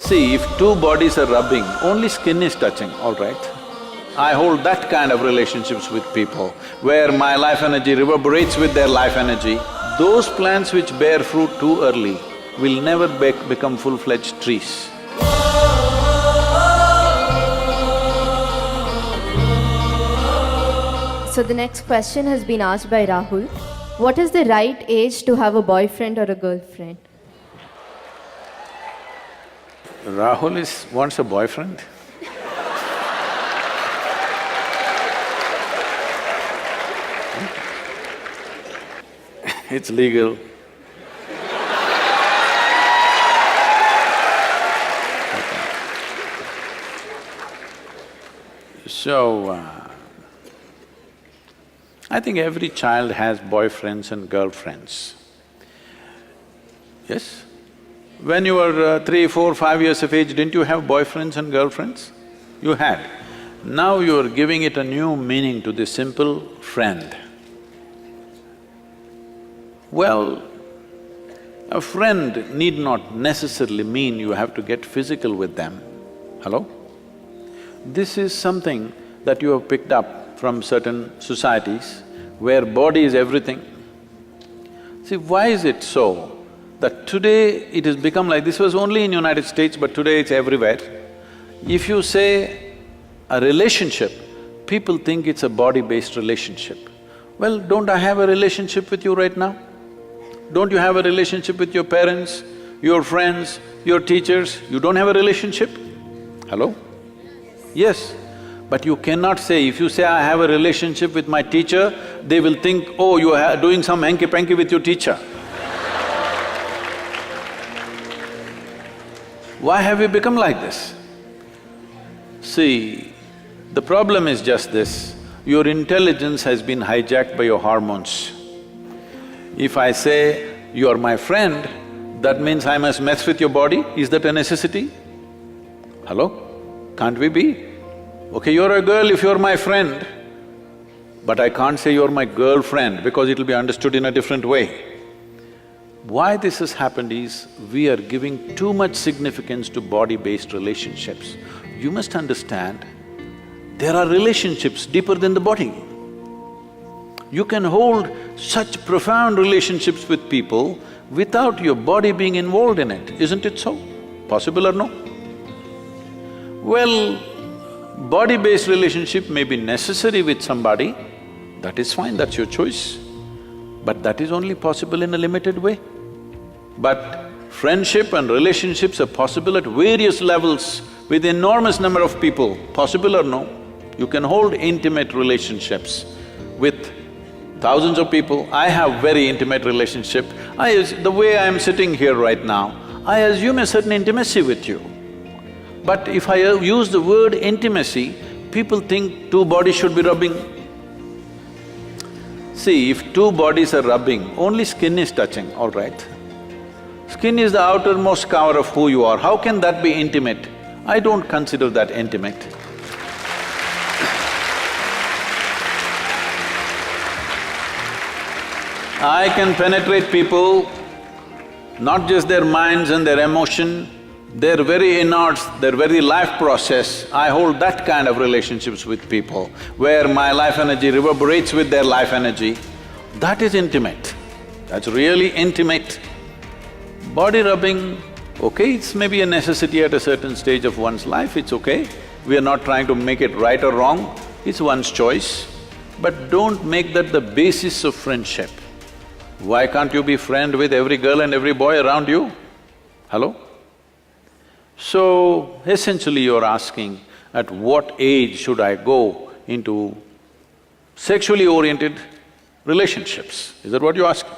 See, if two bodies are rubbing, only skin is touching, all right? I hold that kind of relationships with people, where my life energy reverberates with their life energy. Those plants which bear fruit too early will never become full-fledged trees. So the next question has been asked by Rahul. What is the right age to have a boyfriend or a girlfriend? Rahul wants a boyfriend? It's legal. So, I think every child has boyfriends and girlfriends. Yes? When you were 3, 4, 5 years of age, didn't you have boyfriends and girlfriends? You had. Now you are giving it a new meaning to the simple friend. Well, a friend need not necessarily mean you have to get physical with them. Hello? This is something that you have picked up from certain societies where body is everything. See, why is it so that today it has become like… this was only in United States, but today it's everywhere. If you say a relationship, people think it's a body-based relationship. Well, don't I have a relationship with you right now? Don't you have a relationship with your parents, your friends, your teachers? You don't have a relationship? Hello? Yes. But you cannot say, if you say, I have a relationship with my teacher, they will think, oh, you are doing some hanky-panky with your teacher. Why have we become like this? See, the problem is just this, your intelligence has been hijacked by your hormones. If I say, you are my friend, that means I must mess with your body, is that a necessity? Hello? Can't we be? Okay, you're a girl if you're my friend, but I can't say you're my girlfriend because it'll be understood in a different way. Why this has happened is, we are giving too much significance to body-based relationships. You must understand, there are relationships deeper than the body. You can hold such profound relationships with people without your body being involved in it, isn't it so? Possible or no? Well, body-based relationship may be necessary with somebody, that is fine, that's your choice. But that is only possible in a limited way. But friendship and relationships are possible at various levels with enormous number of people, possible or no? You can hold intimate relationships with thousands of people. I have very intimate relationship. The way I am sitting here right now, I assume a certain intimacy with you. But if I use the word intimacy, people think two bodies should be rubbing. See, if two bodies are rubbing, only skin is touching, all right? Skin is the outermost cover of who you are. How can that be intimate? I don't consider that intimate. I can penetrate people, not just their minds and their emotion, their very innards, their very life process. I hold that kind of relationships with people, where my life energy reverberates with their life energy. That is intimate, that's really intimate. Body rubbing, okay, it's maybe a necessity at a certain stage of one's life, it's okay. We are not trying to make it right or wrong, it's one's choice. But don't make that the basis of friendship. Why can't you be friend with every girl and every boy around you? Hello? So, essentially you're asking, at what age should I go into sexually oriented relationships? Is that what you're asking?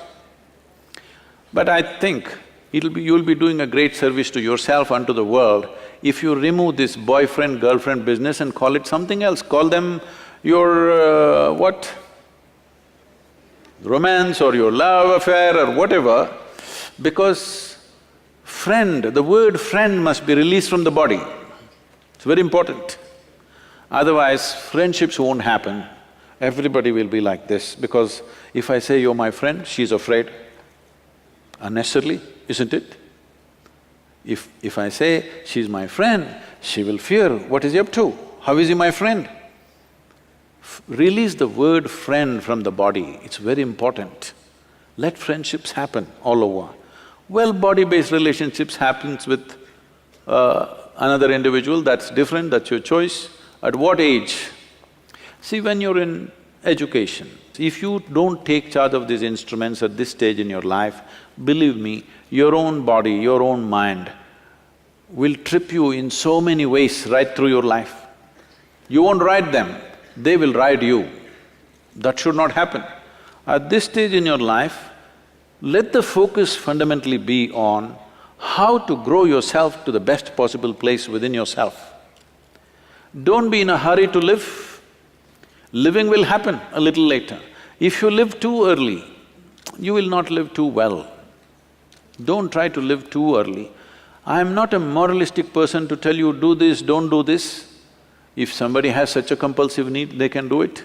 But I think you'll be doing a great service to yourself and to the world if you remove this boyfriend-girlfriend business and call it something else. Call them your what? Romance or your love affair or whatever, because friend, the word friend must be released from the body. It's very important. Otherwise, friendships won't happen. Everybody will be like this, because if I say you're my friend, she's afraid. Unnecessarily, isn't it? If I say, she's my friend, she will fear, what is he up to? How is he my friend? Release the word friend from the body, it's very important. Let friendships happen all over. Well, body-based relationships happens with another individual, that's different, that's your choice. At what age? See, when you're in education, if you don't take charge of these instruments at this stage in your life, believe me, your own body, your own mind will trip you in so many ways right through your life. You won't ride them, they will ride you. That should not happen. At this stage in your life, let the focus fundamentally be on how to grow yourself to the best possible place within yourself. Don't be in a hurry to live. Living will happen a little later. If you live too early, you will not live too well. Don't try to live too early. I am not a moralistic person to tell you, do this, don't do this. If somebody has such a compulsive need, they can do it.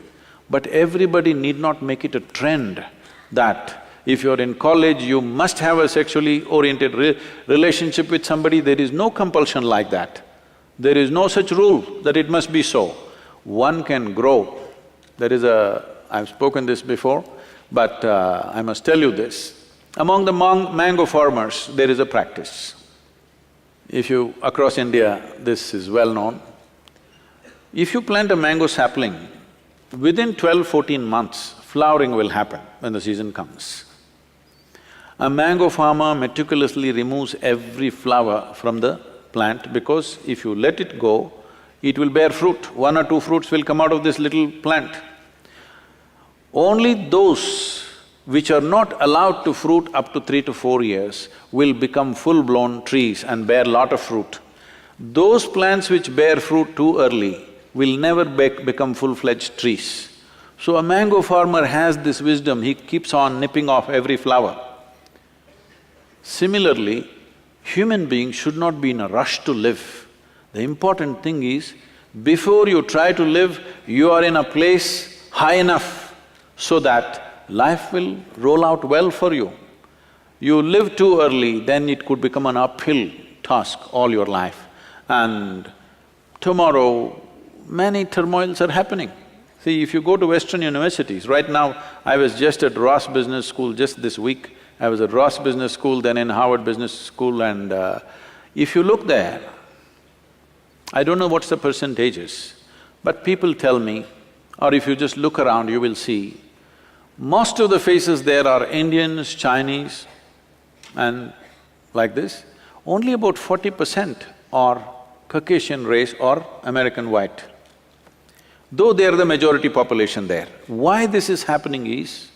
But everybody need not make it a trend that if you're in college, you must have a sexually oriented relationship with somebody. There is no compulsion like that. There is no such rule that it must be so. One can grow. There is a… I've spoken this before, but I must tell you this. Among the mango farmers, there is a practice. If you… across India, this is well known. If you plant a mango sapling, within 12–14 months, flowering will happen when the season comes. A mango farmer meticulously removes every flower from the plant because if you let it go, it will bear fruit. 1 or 2 fruits will come out of this little plant. Only those which are not allowed to fruit up to 3 to 4 years will become full-blown trees and bear lot of fruit. Those plants which bear fruit too early will never become full-fledged trees. So a mango farmer has this wisdom, he keeps on nipping off every flower. Similarly, human beings should not be in a rush to live. The important thing is, before you try to live, you are in a place high enough so that life will roll out well for you. You live too early, then it could become an uphill task all your life. And tomorrow, many turmoils are happening. See, if you go to Western universities, right now, I was just at Ross Business School just this week. I was at Ross Business School, then in Harvard Business School, and if you look there, I don't know what's the percentages, but people tell me, or if you just look around, you will see, most of the faces there are Indians, Chinese, and like this. Only about 40% are Caucasian race or American white, though they are the majority population there. Why this is happening is,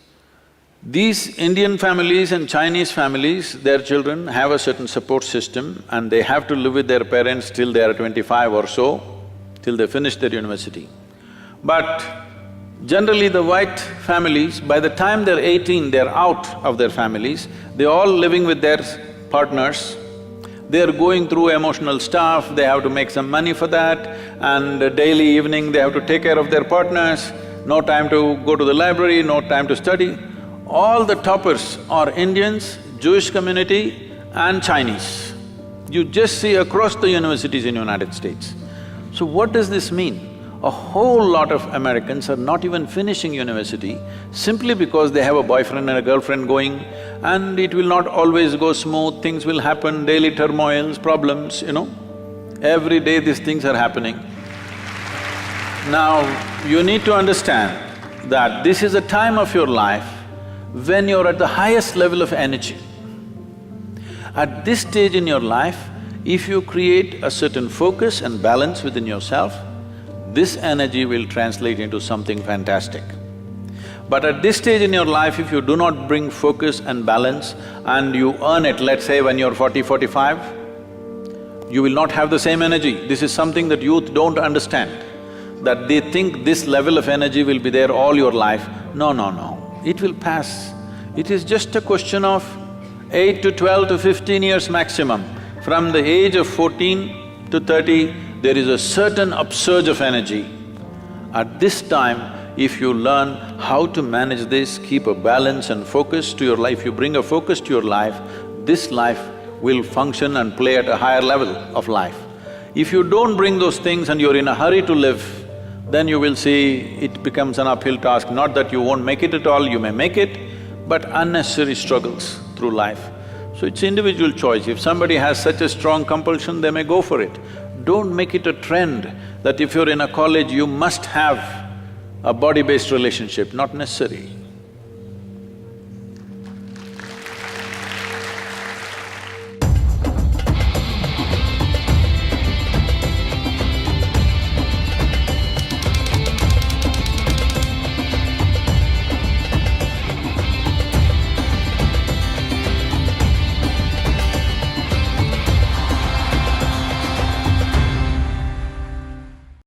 these Indian families and Chinese families, their children have a certain support system and they have to live with their parents till they are 25 or so, till they finish their university. But generally the white families, by the time they're 18, they're out of their families, they're all living with their partners, they're going through emotional stuff, they have to make some money for that, and daily evening they have to take care of their partners, no time to go to the library, no time to study. All the toppers are Indians, Jewish community and Chinese. You just see across the universities in United States. So what does this mean? A whole lot of Americans are not even finishing university simply because they have a boyfriend and a girlfriend going, and it will not always go smooth, things will happen, daily turmoils, problems, you know. Every day these things are happening. Now, you need to understand that this is a time of your life when you're at the highest level of energy. At this stage in your life, if you create a certain focus and balance within yourself, this energy will translate into something fantastic. But at this stage in your life, if you do not bring focus and balance and you earn it, let's say when you're 40, 45, you will not have the same energy. This is something that youth don't understand, that they think this level of energy will be there all your life. No, no, no. It will pass. It is just a question of 8 to 12 to 15 years maximum. From the age of 14 to 30, there is a certain upsurge of energy. At this time, if you learn how to manage this, keep a balance and focus to your life, you bring a focus to your life, this life will function and play at a higher level of life. If you don't bring those things and you're in a hurry to live, then you will see it becomes an uphill task. Not that you won't make it at all, you may make it, but unnecessary struggles through life. So it's individual choice. If somebody has such a strong compulsion, they may go for it. Don't make it a trend that if you're in a college, you must have a body-based relationship, not necessary.